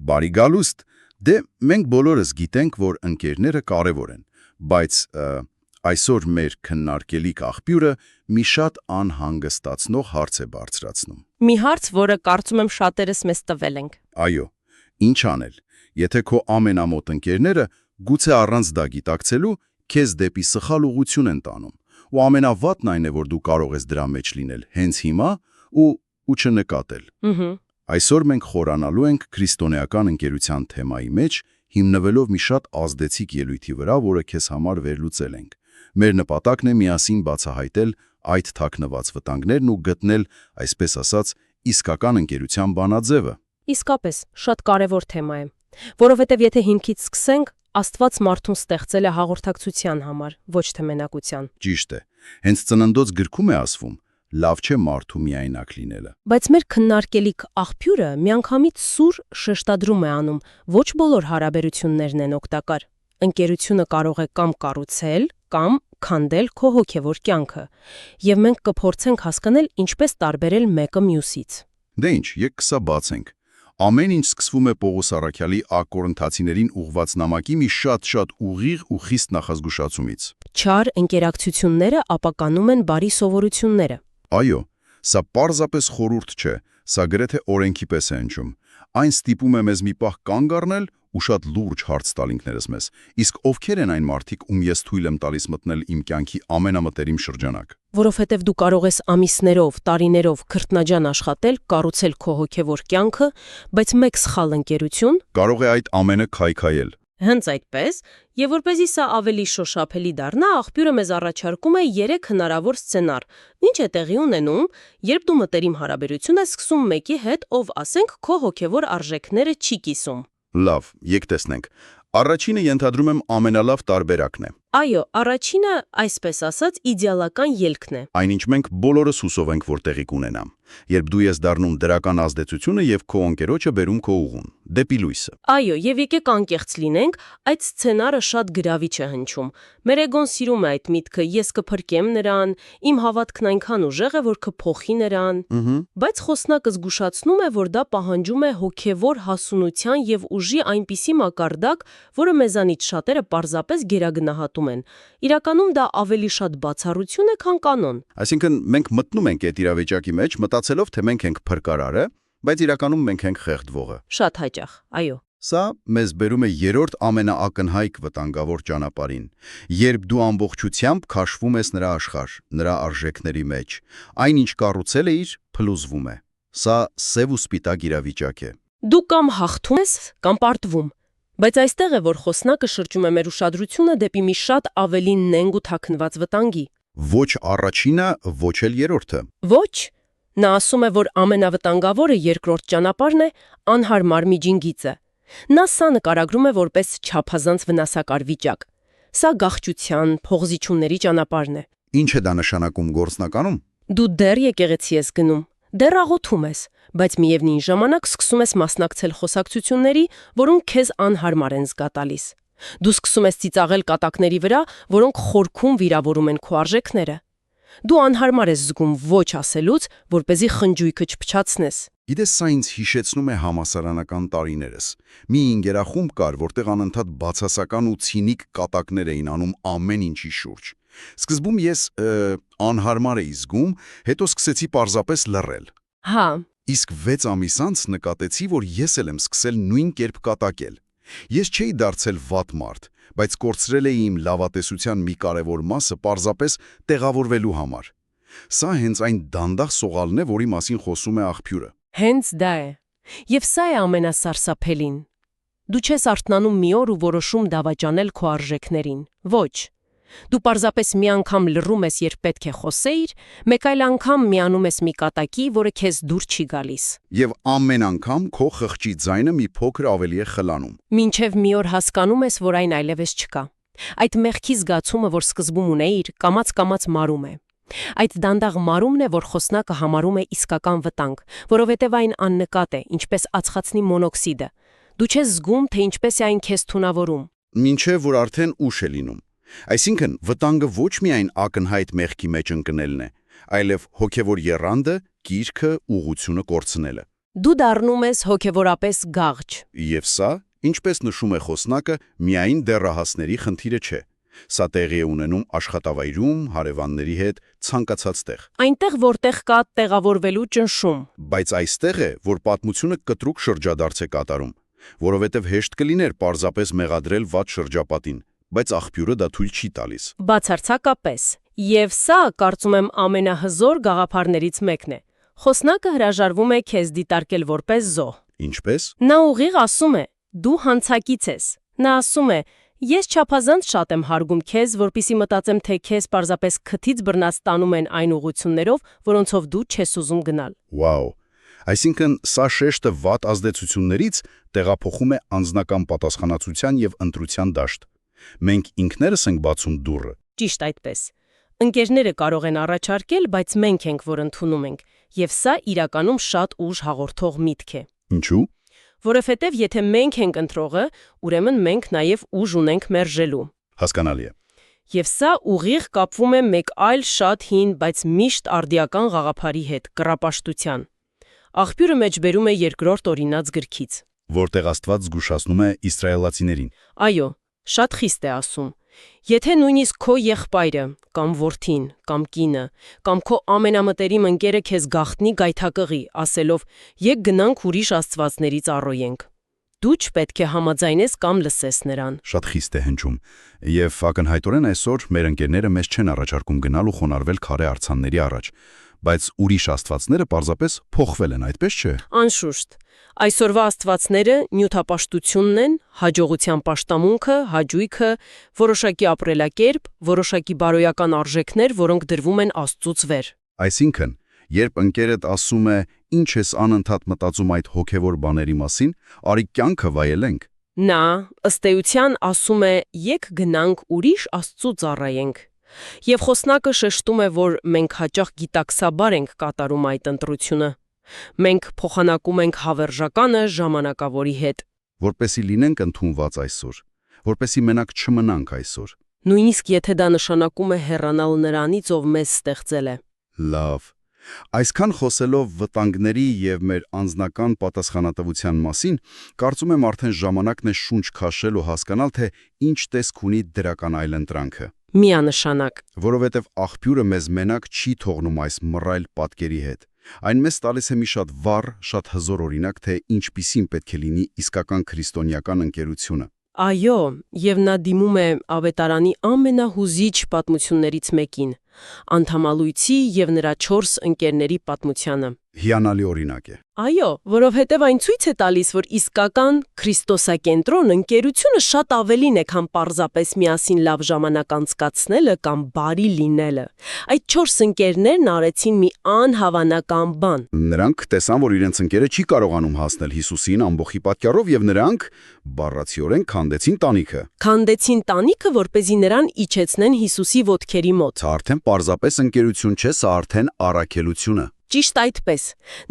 Բարի գալուստ։ Դե մենք բոլորս գիտենք, որ ընկերները կարևոր են, բայց այսօր մեր քննարկելիք աղբյուրը մի շատ անհանգստացնող հարց է բարձրացնում։ Մի հարց, որը կարծում եմ շատերս մեզ տվել ենք։ Այո, ինչ անել, եթե քո ամենամոտ ընկերները գուցե առանց դա գիտակցելու քեզ դեպի սխալ ուղղություն են տանում, ու ամենավատն այն է, որ դու կարող ես դրա մեջ լինել հենց հիմա ու չնկատել։ Այսօր մենք խորանալու ենք քրիստոնեական ընկերության թեմայի մեջ, հիմնվելով մի շատ ազդեցիկ ելույթի վրա, որը քեզ համար վերլուծել ենք։ Մեր նպատակն է միասին բացահայտել այդ թաքնված վտանգներն ու գտնել, այսպես ասած, իսկական ընկերության բանաձևը։ Իսկապես, շատ կարևոր թեմա է, որովհետև եթե հիմքից սկսենք, Աստված մարդուն ստեղծել է հաղորդակցության համար, ոչ թե մենակության։ Ճիշտ է։ Հենց Ծննդոց գրքում է ասվում. լավ չէ մարդու միայնակ լինելը։ Բայց մեր քննարկելիք աղբյուրը միանգամից սուր շեշտադրում է անում, ոչ բոլոր հարաբերություններն են օգտակար։ Ընկերությունը կարող է կամ կառուցել, կամ քանդել քո հոգևոր կյանքը, եւ մենք կփորձենք հասկանալ ինչպես տարբերել մեկը մյուսից։ Դե ինչ, եկեք սա բացենք։ Ամեն ինչ սկսվում է Պողոս առաքյալի Կորինթացիներին ուղղված նամակի մի շատ ուղիղ ու խիստ նախազգուշացումից։ Չար ընկերակցությունները ապականում են բարի սովորությունները։ Այո, սա պարզապես խորհուրդ չէ, սա գրեթե օրենքի պես է հնչում։ Այն ստիպում է մեզ մի պահ կանգ առնել ու շատ լուրջ հարց տալ ինքներս մեզ։ Իսկ ովքեր են այն մարդիկ, ում ես թույլ եմ տալիս մտնել իմ կյանքի ամենամտերիմ շրջանակ։ Որովհետև դու կարող ես ամիսներով, տարիներով քրտնաջան աշխատել, կառուցել քո հոգևոր կյանքը, բայց մեկ սխալ ընկերություն կարող է այդ ամենը քայքայել։ Հենց այդպես, եւ որպեսզի սա ավելի շոշափելի դառնա, աղբյուրը մեզ առաջարկում է 3 հնարավոր սցենար։ Ինչ է տեղի ունենում, երբ դու մտերիմ հարաբերություն ես սկսում մեկի հետ, ով, ասենք, քո հոգևոր արժեքները չի կիսում։ Լավ, եք տեսնենք։ Առաջինը ենթադրում եմ ամենալավ տարբերակն է։ Այո, առաջինը, այսպես ասած, իդեալական ելքն է։ Այնինչ մենք բոլորս հուսով ենք, որ տեղի կունենա։ Երբ դու ես դառնում դրական ազդեցությունը եւ քո ընկերոջը բերում քո ուղուն, դեպի լույսը։ Այո, եւ եկեք անկեղծ լինենք, այդ սցենարը շատ գրավիչ է հնչում։ Մեր էգոն սիրում է այդ միտքը, ես կփրկեմ նրան, իմ հավատքն այնքան ուժեղ է, որ կփոխի նրան։ Բայց խոսնակը զգուշացնում է, որ դա պահանջում է հոգևոր հասունության եւ ուժի այնպիսի մակարդակ, որը մեզանից շատերը պարզապես գերագնահատում են։ Իրականում դա ավելի շատ բացառություն է, քան կանոն։ Այսինքն մենք մտնում ենք այդ իրավիճակի մեջ, մտածելով, թե մենք ենք փրկարարը, բայց իրականում մենք ենք խեղդվողը։ Շատ հաճախ, այո։ Սա մեզ բերում է երրորդ ամենաակնհայտ վտանգավոր ճանապարհին, երբ դու ամբողջությամբ քաշվում ես նրա աշխարհ, նրա արժեքների մեջ, այնինչ կառուցել էիր, փլուզվում է։ Սա սև ու սպիտակ իրավիճակ է։ Դու կամ հաղթում ես, կամ պարտվում։ Բայց այստեղ է, որ խոսնակը շրջում է մեր ուշադրությունը դեպի մի շատ ավելի նենգ ու թաքնված վտանգի։ Ոչ առաջինը, ոչ էլ երրորդը։ Ոչ։ Նա ասում է, որ ամենավտանգավորը երկրորդ ճանապարհն է, անհարմար միջին գիծը։ Նա սա նկարագրում է որպես չափազանց վնասակար վիճակ։ Սա գաղճության, փողզիչունների ճանապարհն է։ Ինչ է դա նշանակում գործնականում։ Դու դեռ եկեղեցի ես գնում, դեռ աղոթում ես, բայց միևնույն ժամանակ սկսում ես մասնակցել խոսակցությունների, որոնք քեզ անհարմար են զգա տալիս։ Դու սկսում ես ծիծաղել կատակների վրա, որոնք խորքում վիրավորում են քո արժեքները։ Դու անհարմար ես զգում ոչ ասելուց, որպեսզի խնջույքը չփչացնես։ Գիտես, սա ինձ հիշեցնում է համասարանական տարիներս։ Մի ինգերախումբ կար, որտեղ անընդհատ բացասական ու ցինիկ կատակներ էին անում ամեն ինչի շուրջ։ Սկզբում ես անհարմար էի զգում, հետո սկսեցի պարզապես լռել։ Հա։ Իսկ 6 ամիս անց նկատեցի, որ ես էլ եմ սկսել նույն կերպ կատակել։ Ես չէի դարձել վատ մարդ, բայց կորցրել էի իմ լավատեսության մի կարևոր մասը պարզապես տեղավորվելու համար։ Սա հենց այն դանդաղ սողալն է, որի մասին խոսում է աղբյուրը։ Հենց դա է։ Եվ սա է ամենասարսափելին։ Դու չես արթնանում մի օր ու որոշում դավաճանել քո արժեքներին։ Ոչ։ Դու պարզապես մի անգամ լռում ես, երբ պետք է խոսեիր, մեկ այլ անգամ միանում ես մի կատակի, որը քեզ դուր չի գալիս։ Եվ ամեն անգամ քո խղճի ձայնը մի փոքր ավելի է խլանում։ Մինչև մի օր հասկանում ես, որ այն այլևս չկա։ Այդ մեղքի զգացումը, որ սկզբում ունեիր, կամաց-կամաց մարում է։ Այդ դանդաղ մարումն է, որ խոսնակը համարում է իսկական վտանգ, որովհետև այն աննկատ է, ինչպես ածխածնի մոնոքսիդը։ Դու չես զգում, թե ինչպես է այն քեզ թունավորում։ Մինչև որ արդեն ուշ է լինում։ Այսինքն, վտանգը ոչ միայն ակնհայտ մեղքի մեջ ընկնելն է, այլև հոգևոր եռանդը, գիրքը, ուղղությունը կորցնելը։ Դու դառնում ես հոգևորապես գաղջ։ Եվ սա, ինչպես նշում է խոսնակը, միայն դեռահասների խնդիրը չէ։ Սա տեղի է ունենում աշխատավայրում, հարևանների հետ, ցանկացած տեղ։ Այնտեղ, որտեղ կա տեղավորվելու ճնշում։ Բայց այստեղ է, որ պատմությունը կտրուկ շրջադարձ է կատարում, որովհետև հեշտ կլիներ պարզապես մեղադրել վատ շրջապատին, բայց աղբյուրը դա թույլ չի տալիս։ Բացարձակապես։ Եվ սա, կարծում եմ, ամենահզոր գաղափարներից մեկն է։ Խոսնակը հրաժարվում է քեզ դիտարկել որպես զոհ։ Ինչպես։ Նա ուղիղ ասում է. «Դու հանցակից ես»։ Նա ասում է. «Ես չափազանց շատ եմ հարգում քեզ, որpիսի մտածեմ, թե քեզ պարզապես քթից բռնած տանում են այն ուղություններով, որոնցով դու չես ուզում գնալ»։ Վաու։ Այսինքն, սա շեշտը վատ ազդեցություններից տեղափոխում է անձնական պատասխանատվության եւ ընտրության դաշտ։ Մենք ինքներս ենք բացում դուռը։ Ճիշտ այդպես։ Ընկերները կարող են առաջարկել, բայց մենք ենք, որ ընդունում ենք, եւ սա իրականում շատ ուժ հաղորդող միտք է։ Ինչու՞։ Որովհետև եթե մենք ենք ընտրողը, ուրեմն մենք նաև ուժ ունենք մերժելու։ Հասկանալի է։ Եվ սա ուղիղ կապվում է մեկ այլ շատ հին, բայց միշտ արդիական գաղափարի հետ՝ կռապաշտության։ Աղբյուրը մեջբերում է երկրորդ օրինաց գրքից, Որտեղ Աստված զգուշացնում է իսրայելացիներին։ Այո, շատ խիստ է ասում. Եթե նույնիսկ քո եղբայրը, կամ որդին, կամ կինը, կամ քո ամենամտերիմ ընկերը քեզ գաղտնի գայթակղի, ասելով «Եկ գնանք ուրիշ աստվածներից առոյենք», դու չպետք է համաձայնես կամ լսես նրան։ Շատ խիստ է հնչում։ Եվ ակնհայտորեն այսօր մեր ընկերները մեզ չեն առաջարկում գնալ ու խոնարհվել քարե արձանների առաջ, բայց ուրիշ աստվածները պարզապես փոխվել են, այդպես չէ։ Անշուշտ, այսօրվա աստվածները նյութապաշտությունն են, հաջողության պաշտամունքը, հաճույքը, որոշակի ապրելակերպ, որոշակի բարոյական արժեքներ, որոնք դրվում են Աստծուց վեր։ Այսինքն, երբ ընկերդ ասում է «Ինչ ես անընդհատ մտածում այդ հոգևոր բաների մասին», արի կյանքը վայելենք։ Նա, ըստ էության, ասում է «Եկ գնանք ուրիշ Աստծու ծառայենք»։ Եվ խոսնակը շեշտում է, որ մենք հաճախ գիտակցաբար ենք կատարում այդ ընտրությունը։ Մենք փոխանակում ենք հավերժականը ժամանակավորի հետ։ Որպեսի լինենք ընդունված այսօր, որպեսի մենակ չմնանք այսօր։ Նույնիսկ եթե դա նշանակում է հեռանալ նրանից, ով մեզ ստեղծել է։ Լավ։ Այսքան խոսելով վտանգների եւ մեր անձնական պատասխանատվության մասին, կարծում եմ արդեն ժամանակն է շունչ քաշել ու հասկանալ, թե ինչ տեսք ունի դրական այլընտրանքը։ Միանշանակ։ Որովհետև աղբյուրը մեզ մենակ չի թողնում այս մռայլ պատկերի հետ։ Այն մեզ տալիս է մի շատ վառ, շատ հզոր օրինակ, թե ինչպիսին պետք է լինի իսկական քրիստոնեական ընկերությունը։ Այո, եւ նա դիմում է ավետարանի ամենահուզիչ պատմություններից մեկին՝ անդամալույցի եւ նրա 4 ընկերների պատմությանը։ Հիանալի օրինակ է։ Այո, որովհետև այն ցույց է տալիս, որ իսկական քրիստոսակենտրոն ընկերությունը շատ ավելին է, քան պարզապես միասին լավ ժամանակ անցկացնելը կամ բարի լինելը։ Այդ 4 ընկերներն արեցին մի անհավանական բան։ Նրանք տեսան, որ իրենց ընկերը չի կարողանում հասնել Հիսուսին ամբողջի պատճառով եւ նրանք բառացիորեն քանդեցին տանիքը։ Քանդեցին տանիքը, որպեսզի նրան իջեցնեն Հիսուսի ոտքերի մոտ։ Սա արդեն պարզապես ընկերություն չէ, սա արդեն առաքելություն է։ Ճիշտ այդպես։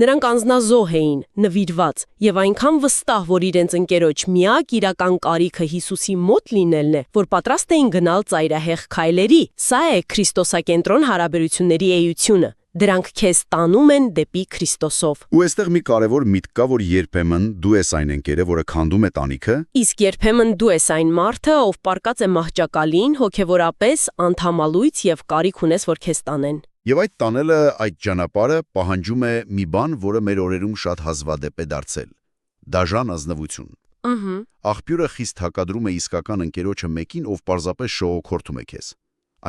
Նրանք անznազոհ էին, նվիրված եւ այնքան վստահ, որ իրենց ընկերոջ միակ իրական կարիքը Հիսուսի մոտ լինելն է, որ պատրաստ էին գնալ ծայրահեղ քայլերի։ Սա է քրիստոսակենտրոն հարաբերությունների էությունը։ Դրանք քեզ տանում են դեպի Քրիստոսով։ Ու այստեղ մի կարևոր միտք կա, որ երբեմն դու ես այն ընկերը, որը քանդում է տանիքը, իսկ երբեմն դու ես այն մարդը, ով պարկած է մահճակալին, հոգևորապես անդամալույց եւ կարիք ունես, որ քեզ տանեն։ Եվ այդ տանելը, այդ ճանապարհը պահանջում է մի բան, որը մեր օրերում շատ հազվադեպ է դարձել՝ դաժան ազնվություն։ Աղբյուրը խիստ հակադրում է իսկական ընկերոջը մեկին, ով պարզապես շողոքորթում է քեզ։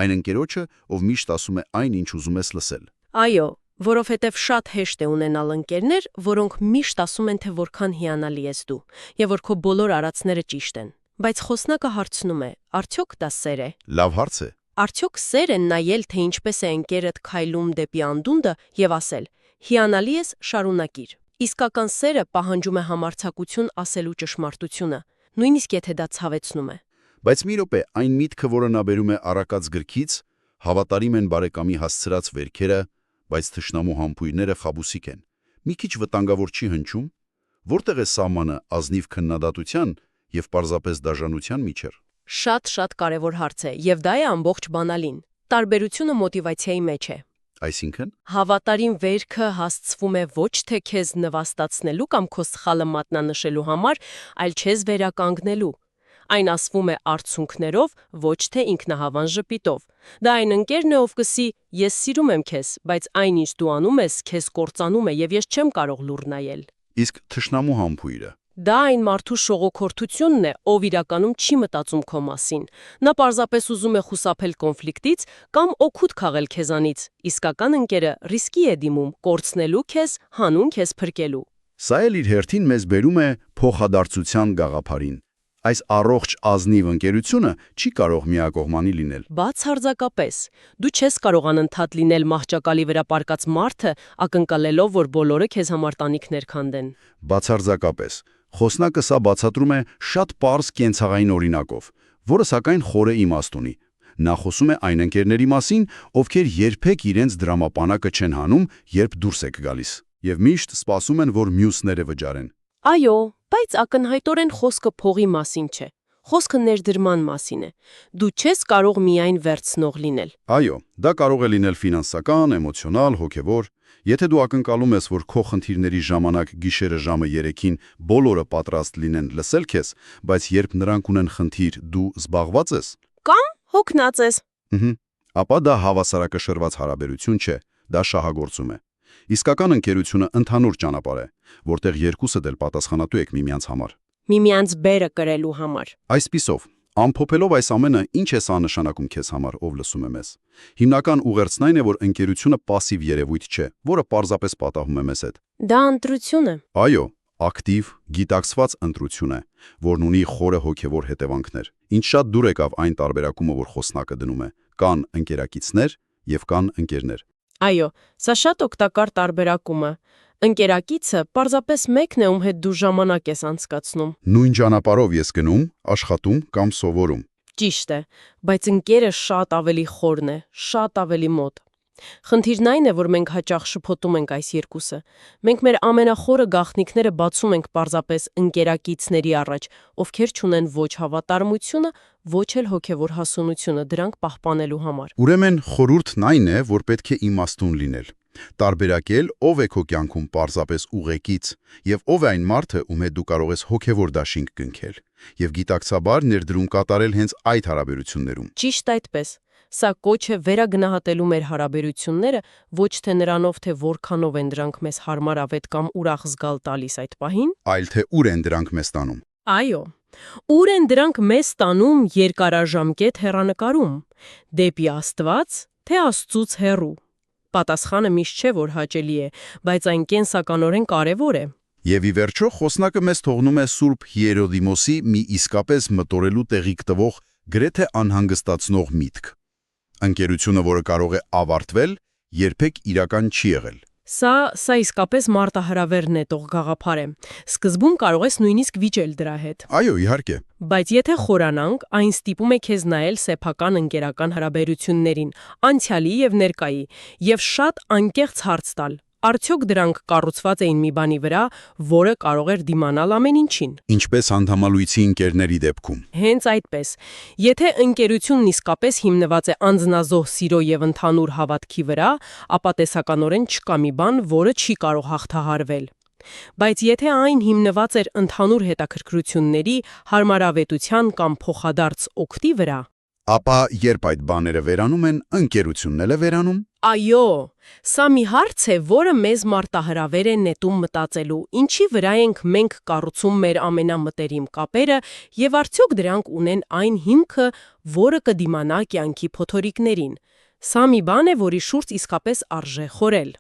Այն ընկերոջը, ով միշտ ասում է այն, ինչ ուզում ես լսել։ Այո, որովհետև շատ հեշտ է ունենալ ընկերներ, որոնք միշտ ասում են, թե որքան հիանալի ես դու, եւ որ քո բոլոր արածները ճիշտ են։ Բայց խոսնակը հարցնում է. արդյոք դա սեր է։ Լավ հարց է։ Արդյոք սեր են նայել, թե ինչպես է ընկերդ քայլում դեպի անդունդը եւ ասել. հիանալի ես, շարունակիր։ Իսկական սերը պահանջում է համարձակություն ասելու ճշմարտությունը, նույնիսկ եթե դա ցավեցնում է։ Բայց մի րոպե, այն միտքը, որը նա բերում է առակած գրքից, հավատարիմ են բարեկամի հասցրած վերքերը, բայց թշնամու համբույրները խաբուսիկ են։ Մի քիչ վտանգավոր չի հնչում, որտեղ է սահմանը ազնիվ քննադատության եւ պարզապես դաժանության միջև։ Շատ կարևոր հարց է, եւ դա է ամբողջ բանալին։ Տարբերությունը մոտիվացիայի մեջ է։ Այսինքն, Հավատարիմ վերքը հասցվում է ոչ թե քեզ նվաստացնելու կամ քո սխալը մատնանշելու համար, այլ չես վերականգնելու։ Այն ասվում է արցունքներով, ոչ թե ինքնահավան ժպիտով։ Դա այն ընկերն է, ով կսի «Ես սիրում եմ քեզ, բայց այն, ինչ դու անում ես, քեզ կործանում է եւ ես չեմ կարող լուր նայել»։ իսկ թշնամու համբույրը։ Դա այն մարդու շողոքորթությունն է, ով իրականում չի մտածում քո մասին։ Նա պարզապես ուզում է խուսափել կոնֆլիկտից կամ օգուտ քաղել քեզանից։ Իսկական ընկերը ռիսկի է դիմում կորցնելու քեզ, հանուն քեզ փրկելու։ Սա էլ իր հերթին մեզ բերում է փոխադարձության գաղափարին։ Այս առողջ ազնիվ ընկերությունը չի կարող միակողմանի լինել։ Բացարձակապես։ Դու չես կարող անընդհատ լինել մահճակալի վրա պառկած մարդը, ակնկալելով, որ բոլորը քեզ համար տանիքներ քանդեն։ Բացարձակապես։ Խոսնակը սա բացատրում է շատ պարզ կենցաղային օրինակով, որը սակայն խորը իմաստ ունի։ Նա խոսում է այն ընկերների մասին, ովքեր երբեք իրենց դրամապանակը չեն հանում, երբ դուրս եք գալիս, եւ միշտ սպասում են, որ մյուսները վճարեն։ Այո, բայց ակնհայտորեն խոսքը փողի մասին չէ։ Խոսքը ներդրման մասին է։ Դու չես կարող միայն վերցնող լինել։ Այո, դա կարող է լինել ֆինանսական, էմոցիոնալ, հոգևոր։ Եթե դու ակնկալում ես, որ քո խնդիրների ժամանակ գիշերը ժամը 3-ին բոլորը պատրաստ լինեն լսել քեզ, բայց երբ նրանք ունեն խնդիր, դու զբաղված ես, Կամ հոգնած ես։ ապա դա հավասարակշռված հարաբերություն չէ, դա շահագործում է։ Իսկական ընկերությունը ընդհանուր ճանապարհ է, որտեղ երկուսը դել պատասխանատու եք միմյանց համար։ Միմյանց բերը կրելու համար։ Այսպիսով, ամփոփելով այս ամենը, ինչ է սա նշանակում քեզ համար, ով լսում է մեզ։ Հիմնական ուղերձն այն է, որ ընկերությունը пассив երևույթ չէ, որը պարզապես պատահում է մեզ հետ։ Դա ընտրություն է։ Այո, ակտիվ, գիտակցված ընտրություն է, որն ունի խորը հոգևոր հետևանքներ։ Ինչ շատ դուր եկավ այն տարբերակումը, որ խոսնակը դնում է. կան ընկերակիցներ եւ կան ընկերներ։ Այո, սա շատ օգտակար տարբերակում է։ Ընկերակիցը պարզապես մեկն է, ում հետ դու ժամանակ ես անցկացնում։ Նույն ճանապարհով ես գնում, աշխատում կամ սովորում։ Ճիշտ է, բայց ընկերը շատ ավելի խորն է, շատ ավելի մոտ։ Խնդիրն այն է, որ մենք հաճախ շփոթում ենք այս երկուսը։ Մենք մեր ամենախորը գաղտնիքները բացում ենք պարզապես ընկերակիցների առաջ, ովքեր չունեն ոչ հավատարմությունը, ոչ էլ հոգևոր հասունությունը դրանք պահպանելու համար։ Ուրեմն խորհուրդն այն է, որ պետք է իմաստուն լինել։ Տարբերակել, ով է քո կյանքում պարզապես ուղեկից, եւ ով է այն մարդը, ում հետ դու կարող ես հոգևոր դաշինք կնքել, եւ գիտակցաբար ներդրում կատարել հենց այդ հարաբերություններում։ Ճիշտ այդպես։ Սա կոչ է վերագնահատելու մեր հարաբերությունները ոչ թե նրանով, թե որքանով են դրանք մեզ հարմարավետ կամ ուրախ զգալ տալիս այդ պահին, Այլ թե ուր են դրանք մեզ տանում։ այո, ուր են դրանք մեզ տանում երկարաժամկետ հեռանկարում, դեպի Աստված, թե Աստծուց հեռու։ Պատասխանը միշտ չէ, որ հաճելի է, բայց այն կենսականորեն կարևոր է։ Եվ ի վերջո խոսնակը մեզ թողնում է Սուրբ Հիերոդիմոսի մի իսկապես մտորելու տեղիք տվող գրեթե անհանգստացնող միտք։ Ընկերությունը, որը կարող է ավարտվել, երբեք իրական չի եղել։ Սա իսկապես մարտահրավեր նետող գաղափար է։ Սկզբում կարող ես նույնիսկ վիճել դրա հետ։ Այո, իհարկե։ Բայց եթե խորանանք, այն ստիպում է քեզ նայել սեփական ընկերական հարաբերություններին, անցյալի եւ ներկայի, եւ շատ անկեղծ հարց տալ. արդյոք դրանք կառուցված էին մի բանի վրա, որը կարող էր դիմանալ ամեն ինչին։ Ինչպես անդամալույցի ընկերների դեպքում։ Հենց այդպես։ Եթե ընկերությունն իսկապես հիմնված է անձնազոհ սիրո եւ ընդհանուր հավատքի վրա, ապա տեսականորեն չկա մի բան, որը չի կարող հաղթահարվել։ Բայց եթե այն հիմնված էր ընդհանուր հետաքրքրությունների, հարմարավետության կամ փոխադարձ օգտի վրա, Ապա երբ այդ բաները վերանում են, ընկերությունն էլ է վերանում։ այո, սա մի հարց է, որը մեզ մարտահրավեր է նետում մտածելու, ինչի վրա ենք մենք կառուցում մեր ամենամտերիմ կապերը եւ արդյոք դրանք ունեն այն հիմքը, որը կդիմանա կյանքի փոթորիկներին։ Սա մի բան է, որի շուրջ իսկապես արժե խորել։